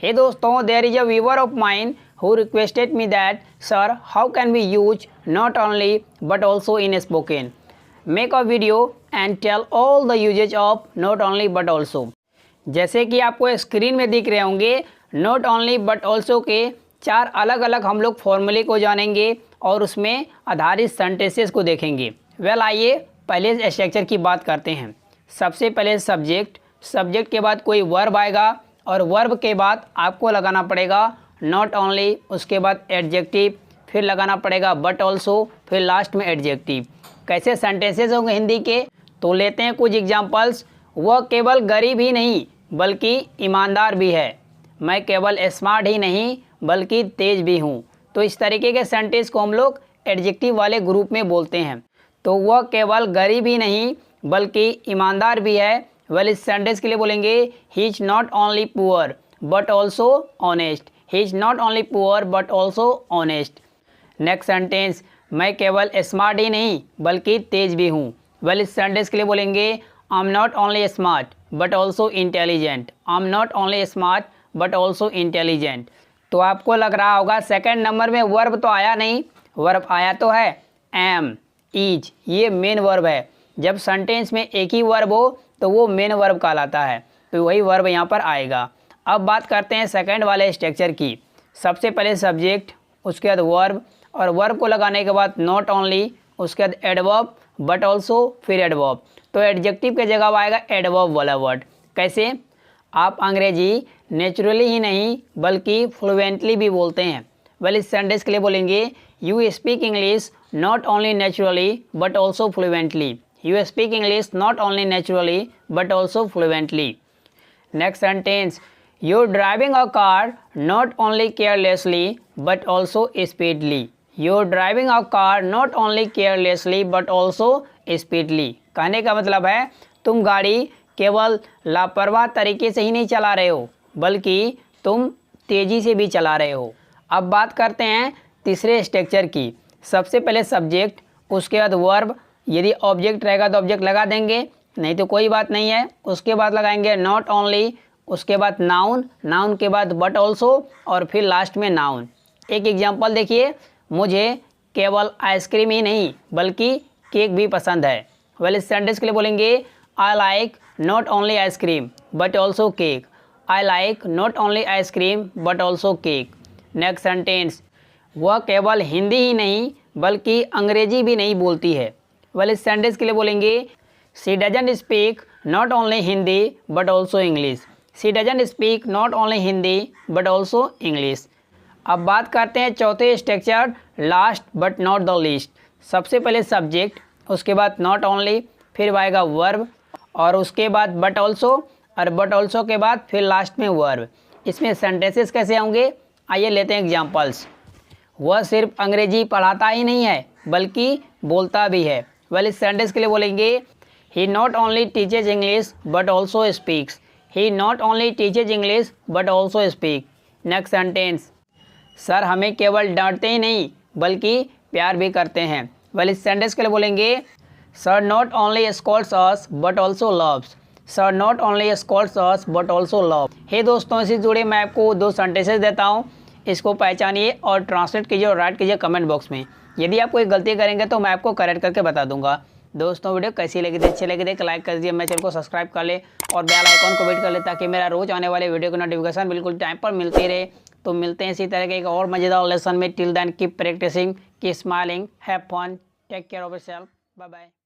हे दोस्तों, there is a viewer of mine who requested me that, sir, how can we use not only but also in spoken? Make a video and tell all the usage of not only but also. जैसे कि आपको screen में दिख रहे होंगे, not only but also के 4 अलग अलग हम लोग फॉर्मूले को जानेंगे और उसमें आधारित सेंटेंसेस को देखेंगे। आइए पहले स्ट्रक्चर की बात करते हैं। सबसे पहले सब्जेक्ट के बाद कोई वर्ब आएगा और वर्ब के बाद आपको लगाना पड़ेगा नॉट ओनली, उसके बाद एडजेक्टिव, फिर लगाना पड़ेगा बट ऑल्सो, फिर लास्ट में एडजेक्टिव। कैसे सेंटेंसेस होंगे हिंदी के, तो लेते हैं कुछ एग्जांपल्स। वह केवल गरीब ही नहीं बल्कि ईमानदार भी है। मैं केवल स्मार्ट ही नहीं बल्कि तेज भी हूँ। तो इस तरीके के सेंटेंस को हम लोग एडजेक्टिव वाले ग्रुप में बोलते हैं। तो वह केवल गरीब ही नहीं बल्कि ईमानदार भी है। इस सेंटेंस के लिए बोलेंगे he is not only poor but also honest. He is not only poor but also honest. Next sentence, मैं केवल स्मार्ट ही नहीं बल्कि तेज भी हूँ। इस सेंटेंस के लिए बोलेंगे I am not only smart but also intelligent. I am not only smart but also intelligent. तो आपको लग रहा होगा सेकंड नंबर में वर्ब तो आया नहीं, वर्ब आया तो है एम, इज, ये मेन वर्ब है। जब सेंटेंस में एक ही वर्ब हो तो वो मेन वर्ब कहलाता है, तो वही वर्ब यहाँ पर आएगा। अब बात करते हैं सेकंड वाले स्ट्रक्चर की। सबसे पहले सब्जेक्ट, उसके बाद वर्ब, और वर्ब को लगाने के बाद नॉट ओनली, उसके बाद एडवर्ब, बट ऑल्सो, फिर एडवर्ब। तो एडजेक्टिव के जगह आएगा एडवर्ब वाला वर्ड। कैसे? आप अंग्रेजी नेचुरली ही नहीं बल्कि फ्लुएंटली भी बोलते हैं। इस सेंटेंस के लिए बोलेंगे you speak English not only naturally but also fluently. You speak English not only naturally but also fluently. Next sentence, you're driving a car not only carelessly but also speedily. You're driving a car not only carelessly but also speedily. कहने का मतलब है तुम गाड़ी केवल लापरवाह तरीके से ही नहीं चला रहे हो बल्कि तुम तेज़ी से भी चला रहे हो। अब बात करते हैं तीसरे स्ट्रक्चर की। सबसे पहले सब्जेक्ट, उसके बाद वर्ब, यदि ऑब्जेक्ट रहेगा तो ऑब्जेक्ट लगा देंगे, नहीं तो कोई बात नहीं है। उसके बाद लगाएंगे नॉट ओनली, उसके बाद नाउन, नाउन के बाद बट ऑल्सो, और फिर लास्ट में नाउन। एक एग्जांपल देखिए, मुझे केवल आइसक्रीम ही नहीं बल्कि केक भी पसंद है। इस सेंटेंस के लिए बोलेंगे I like not only ice cream but also cake. I like not only ice cream but also cake. Next sentence, वह केवल हिंदी ही नहीं बल्कि अंग्रेजी भी नहीं बोलती है। इस सेंटेंस के लिए बोलेंगे she doesn't speak not only Hindi but also English. She doesn't speak not only Hindi but also English। अब बात करते हैं चौथे structure, last but not the least. सबसे पहले सब्जेक्ट, उसके बाद नॉट ओनली, फिर आएगा वर्ब, और उसके बाद बट ऑल्सो, और बट ऑल्सो के बाद फिर लास्ट में वर्ब। इसमें सेंटेंसेस कैसे होंगे, आइए लेते हैं एग्जांपल्स। वह सिर्फ अंग्रेजी पढ़ाता ही नहीं है बल्कि बोलता भी है। इस सेंटेंस के लिए बोलेंगे he not only teaches English but also speaks. He not only teaches English but also speak। Next sentence, sir हमें केवल डांटते ही नहीं बल्कि प्यार भी करते हैं। इस सेंटेंस के लिए बोलेंगे sir not only scolds us but also loves। Sir not only scolds us but also loves। हे दोस्तों, इससे जुड़े मैं आपको 2 सेंटेंसेस देता हूँ, इसको पहचानिए और ट्रांसलेट कीजिए और राइट कीजिए कमेंट बॉक्स में। यदि आप कोई गलती करेंगे तो मैं आपको करेक्ट करके बता दूंगा। दोस्तों, वीडियो कैसी लगी थी, अच्छी लगी थी लाइक कर दीजिए, मेरे चैनल को सब्सक्राइब कर ले और बेल आइकॉन को हिट कर ले ताकि मेरा रोज आने वाले वीडियो की नोटिफिकेशन बिल्कुल टाइम पर मिलती रहे। तो मिलते हैं इसी तरह के एक और मजेदार लेसन में। Till then keep practising, keep smiling, have fun, take care of yourself, bye bye.